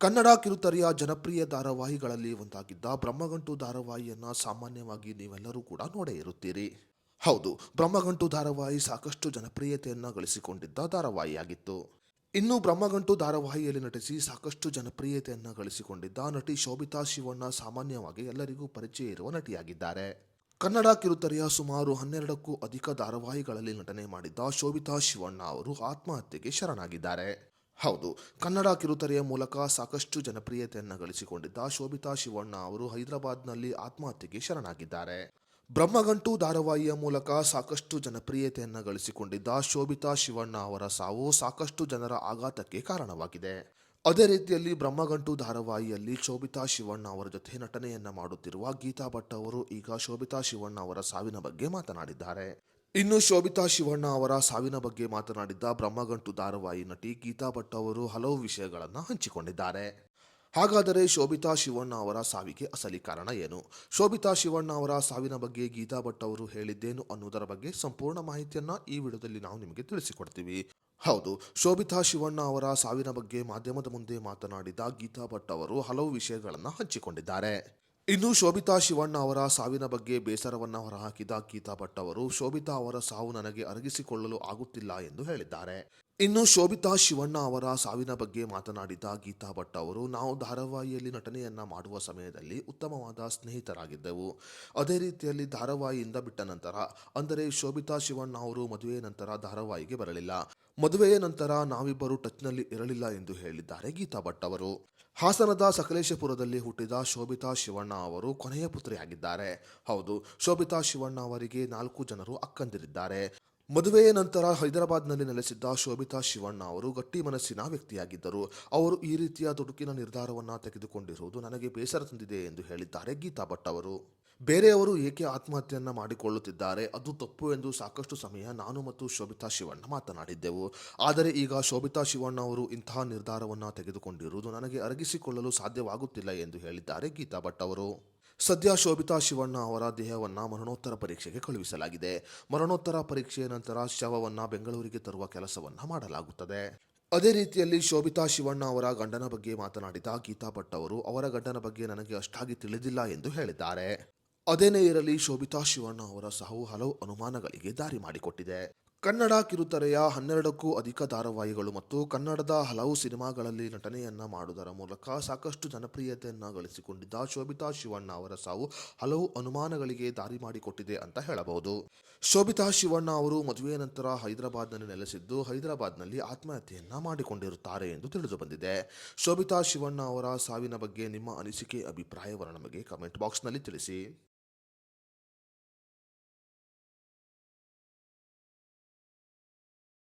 ಕನ್ನಡ ಕಿರುತೆರೆಯ ಜನಪ್ರಿಯ ಧಾರಾವಾಹಿಗಳಲ್ಲಿ ಒಂದಾಗಿದ್ದ ಬ್ರಹ್ಮಗಂಟು ಧಾರಾವಾಹಿಯನ್ನ ಸಾಮಾನ್ಯವಾಗಿ ನೀವೆಲ್ಲರೂ ಕೂಡ ನೋಡೇ ಇರುತ್ತೀರಿ. ಹೌದು, ಬ್ರಹ್ಮಗಂಟು ಧಾರಾವಾಹಿ ಸಾಕಷ್ಟು ಜನಪ್ರಿಯತೆಯನ್ನ ಗಳಿಸಿಕೊಂಡಿದ್ದ ಧಾರಾವಾಹಿಯಾಗಿತ್ತು. ಇನ್ನು ಬ್ರಹ್ಮಗಂಟು ಧಾರಾವಾಹಿಯಲ್ಲಿ ನಟಿಸಿ ಸಾಕಷ್ಟು ಜನಪ್ರಿಯತೆಯನ್ನ ಗಳಿಸಿಕೊಂಡಿದ್ದ ನಟಿ ಶೋಭಿತಾ ಶಿವಣ್ಣ ಸಾಮಾನ್ಯವಾಗಿ ಎಲ್ಲರಿಗೂ ಪರಿಚಯ ಇರುವ ನಟಿಯಾಗಿದ್ದಾರೆ. ಕನ್ನಡ ಕಿರುತೆರೆಯ ಸುಮಾರು 12ಕ್ಕೂ ಅಧಿಕ ಧಾರಾವಾಹಿಗಳಲ್ಲಿ ನಟನೆ ಮಾಡಿದ್ದ ಶೋಭಿತಾ ಶಿವಣ್ಣ ಅವರು ಆತ್ಮಹತ್ಯೆಗೆ ಶರಣಾಗಿದ್ದಾರೆ. ಹೌದು, ಕನ್ನಡ ಕಿರುತೆರೆಯ ಮೂಲಕ ಸಾಕಷ್ಟು ಜನಪ್ರಿಯತೆಯನ್ನು ಗಳಿಸಿಕೊಂಡಿದ್ದ ಶೋಭಿತಾ ಶಿವಣ್ಣ ಅವರು ಹೈದರಾಬಾದ್ನಲ್ಲಿ ಆತ್ಮಹತ್ಯೆಗೆ ಶರಣಾಗಿದ್ದಾರೆ. ಬ್ರಹ್ಮಗಂಟು ಧಾರಾವಾಹಿಯ ಮೂಲಕ ಸಾಕಷ್ಟು ಜನಪ್ರಿಯತೆಯನ್ನು ಗಳಿಸಿಕೊಂಡಿದ್ದ ಶೋಭಿತಾ ಶಿವಣ್ಣ ಅವರ ಸಾವು ಸಾಕಷ್ಟು ಜನರ ಆಘಾತಕ್ಕೆ ಕಾರಣವಾಗಿದೆ. ಅದೇ ರೀತಿಯಲ್ಲಿ ಬ್ರಹ್ಮಗಂಟು ಧಾರಾವಾಹಿಯಲ್ಲಿ ಶೋಭಿತಾ ಶಿವಣ್ಣ ಅವರ ಜೊತೆ ನಟನೆಯನ್ನ ಮಾಡುತ್ತಿರುವ ಗೀತಾ ಭಟ್ ಅವರು ಈಗ ಶೋಭಿತಾ ಶಿವಣ್ಣ ಅವರ ಸಾವಿನ ಬಗ್ಗೆ ಮಾತನಾಡಿದ್ದಾರೆ. ಇನ್ನು ಶೋಭಿತಾ ಶಿವಣ್ಣ ಅವರ ಸಾವಿನ ಬಗ್ಗೆ ಮಾತನಾಡಿದ್ದ ಬ್ರಹ್ಮಗಂಟು ಧಾರಾವಾಹಿ ನಟಿ ಗೀತಾ ಭಟ್ ಅವರು ಹಲವು ವಿಷಯಗಳನ್ನು ಹಂಚಿಕೊಂಡಿದ್ದಾರೆ. ಹಾಗಾದರೆ ಶೋಭಿತಾ ಶಿವಣ್ಣ ಅವರ ಸಾವಿಗೆ ಅಸಲಿ ಕಾರಣ ಏನು? ಶೋಭಿತಾ ಶಿವಣ್ಣ ಅವರ ಸಾವಿನ ಬಗ್ಗೆ ಗೀತಾ ಭಟ್ ಅವರು ಹೇಳಿದ್ದೇನು ಅನ್ನುವುದರ ಬಗ್ಗೆ ಸಂಪೂರ್ಣ ಮಾಹಿತಿಯನ್ನ ಈ ವಿಡಿಯೋದಲ್ಲಿ ನಾವು ನಿಮಗೆ ತಿಳಿಸಿಕೊಡ್ತೀವಿ. ಹೌದು, ಶೋಭಿತಾ ಶಿವಣ್ಣ ಅವರ ಸಾವಿನ ಬಗ್ಗೆ ಮಾಧ್ಯಮದ ಮುಂದೆ ಮಾತನಾಡಿದ ಗೀತಾ ಭಟ್ ಅವರು ಹಲವು ವಿಷಯಗಳನ್ನು ಹಂಚಿಕೊಂಡಿದ್ದಾರೆ. ಇನ್ನು ಶೋಭಿತಾ ಶಿವಣ್ಣ ಅವರ ಸಾವಿನ ಬಗ್ಗೆ ಬೇಸರವನ್ನ ಹೊರಹಾಕಿದ ಗೀತಾ ಭಟ್ ಅವರು ಶೋಭಿತಾ ಅವರ ಸಾವು ನನಗೆ ಅರಗಿಸಿಕೊಳ್ಳಲು ಆಗುತ್ತಿಲ್ಲ ಎಂದು ಹೇಳಿದ್ದಾರೆ. ಇನ್ನು ಶೋಭಿತಾ ಶಿವಣ್ಣ ಅವರ ಸಾವಿನ ಬಗ್ಗೆ ಮಾತನಾಡಿದ ಗೀತಾ ಭಟ್ ಅವರು ನಾವು ಧಾರಾವಾಹಿಯಲ್ಲಿ ನಟನೆಯನ್ನ ಮಾಡುವ ಸಮಯದಲ್ಲಿ ಉತ್ತಮವಾದ ಸ್ನೇಹಿತರಾಗಿದ್ದೆವು. ಅದೇ ರೀತಿಯಲ್ಲಿ ಧಾರಾವಾಹಿಯಿಂದ ಬಿಟ್ಟ ನಂತರ ಅಂದರೆ ಶೋಭಿತಾ ಶಿವಣ್ಣ ಅವರು ಮದುವೆಯ ನಂತರ ಧಾರಾವಾಹಿಗೆ ಬರಲಿಲ್ಲ. ಮದುವೆಯ ನಂತರ ನಾವಿಬ್ಬರು ಟಚ್ನಲ್ಲಿ ಇರಲಿಲ್ಲ ಎಂದು ಹೇಳಿದ್ದಾರೆ ಗೀತಾ ಭಟ್ ಅವರು. ಹಾಸನದ ಸಕಲೇಶಪುರದಲ್ಲಿ ಹುಟ್ಟಿದ ಶೋಭಿತಾ ಶಿವಣ್ಣ ಅವರು ಕೊನೆಯ ಪುತ್ರಿಯಾಗಿದ್ದಾರೆ. ಹೌದು, ಶೋಭಿತಾ ಶಿವಣ್ಣ ಅವರಿಗೆ 4 ಜನರು ಅಕ್ಕಂದಿರಿದ್ದಾರೆ. ಮದುವೆಯ ನಂತರ ಹೈದರಾಬಾದ್ನಲ್ಲಿ ನೆಲೆಸಿದ್ದ ಶೋಭಿತಾ ಶಿವಣ್ಣ ಅವರು ಗಟ್ಟಿ ಮನಸ್ಸಿನ ವ್ಯಕ್ತಿಯಾಗಿದ್ದರು. ಅವರು ಈ ರೀತಿಯ ದುಡುಕಿನ ನಿರ್ಧಾರವನ್ನ ತೆಗೆದುಕೊಂಡಿರುವುದು ನನಗೆ ಬೇಸರ ತಂದಿದೆ ಎಂದು ಹೇಳಿದ್ದಾರೆ ಗೀತಾ ಭಟ್ ಅವರು. ಬೇರೆಯವರು ಏಕೆ ಆತ್ಮಹತ್ಯೆಯನ್ನ ಮಾಡಿಕೊಳ್ಳುತ್ತಿದ್ದಾರೆ, ಅದು ತಪ್ಪು ಎಂದು ಸಾಕಷ್ಟು ಸಮಯ ನಾನು ಮತ್ತು ಶೋಭಿತಾ ಶಿವಣ್ಣ ಮಾತನಾಡಿದ್ದೆವು. ಆದರೆ ಈಗ ಶೋಭಿತಾ ಶಿವಣ್ಣ ಅವರು ಇಂತಹ ನಿರ್ಧಾರವನ್ನ ತೆಗೆದುಕೊಂಡಿರುವುದು ನನಗೆ ಅರಗಿಸಿಕೊಳ್ಳಲು ಸಾಧ್ಯವಾಗುತ್ತಿಲ್ಲ ಎಂದು ಹೇಳಿದ್ದಾರೆ ಗೀತಾ ಭಟ್ ಅವರು. ಸದ್ಯ ಶೋಭಿತಾ ಶಿವಣ್ಣ ಅವರ ದೇಹವನ್ನ ಮರಣೋತ್ತರ ಪರೀಕ್ಷೆಗೆ ಕಳುಹಿಸಲಾಗಿದೆ. ಮರಣೋತ್ತರ ಪರೀಕ್ಷೆಯ ನಂತರ ಶವವನ್ನ ಬೆಂಗಳೂರಿಗೆ ತರುವ ಕೆಲಸವನ್ನ ಮಾಡಲಾಗುತ್ತದೆ. ಅದೇ ರೀತಿಯಲ್ಲಿ ಶೋಭಿತಾ ಶಿವಣ್ಣ ಅವರ ಗಂಡನ ಬಗ್ಗೆ ಮಾತನಾಡಿದ ಗೀತಾ ಭಟ್ ಅವರು ಅವರ ಗಂಡನ ಬಗ್ಗೆ ನನಗೆ ಅಷ್ಟಾಗಿ ತಿಳಿದಿಲ್ಲ ಎಂದು ಹೇಳಿದ್ದಾರೆ. ಅದೇನೇ ಇರಲಿ, ಶೋಭಿತಾ ಶಿವಣ್ಣ ಅವರ ಸಾವು ಹಲವು ಅನುಮಾನಗಳಿಗೆ ದಾರಿ ಮಾಡಿಕೊಟ್ಟಿದೆ. ಕನ್ನಡ ಕಿರುತೆರೆಯ 12ಕ್ಕೂ ಅಧಿಕ ಧಾರಾವಾಹಿಗಳು ಮತ್ತು ಕನ್ನಡದ ಹಲವು ಸಿನಿಮಾಗಳಲ್ಲಿ ನಟನೆಯನ್ನ ಮಾಡುವುದರ ಮೂಲಕ ಸಾಕಷ್ಟು ಜನಪ್ರಿಯತೆಯನ್ನ ಗಳಿಸಿಕೊಂಡಿದ್ದ ಶೋಭಿತಾ ಶಿವಣ್ಣ ಅವರ ಸಾವು ಹಲವು ಅನುಮಾನಗಳಿಗೆ ದಾರಿ ಮಾಡಿಕೊಟ್ಟಿದೆ ಅಂತ ಹೇಳಬಹುದು. ಶೋಭಿತಾ ಶಿವಣ್ಣ ಅವರು ಮದುವೆಯ ನಂತರ ಹೈದರಾಬಾದ್ನಲ್ಲಿ ನೆಲೆಸಿದ್ದು ಹೈದರಾಬಾದ್ನಲ್ಲಿ ಆತ್ಮಹತ್ಯೆಯನ್ನ ಮಾಡಿಕೊಂಡಿರುತ್ತಾರೆ ಎಂದು ತಿಳಿದು ಬಂದಿದೆ. ಶೋಭಿತಾ ಶಿವಣ್ಣ ಅವರ ಸಾವಿನ ಬಗ್ಗೆ ನಿಮ್ಮ ಅನಿಸಿಕೆ ಅಭಿಪ್ರಾಯವನ್ನು ನಮಗೆ ಕಮೆಂಟ್ ಬಾಕ್ಸ್ನಲ್ಲಿ ತಿಳಿಸಿ.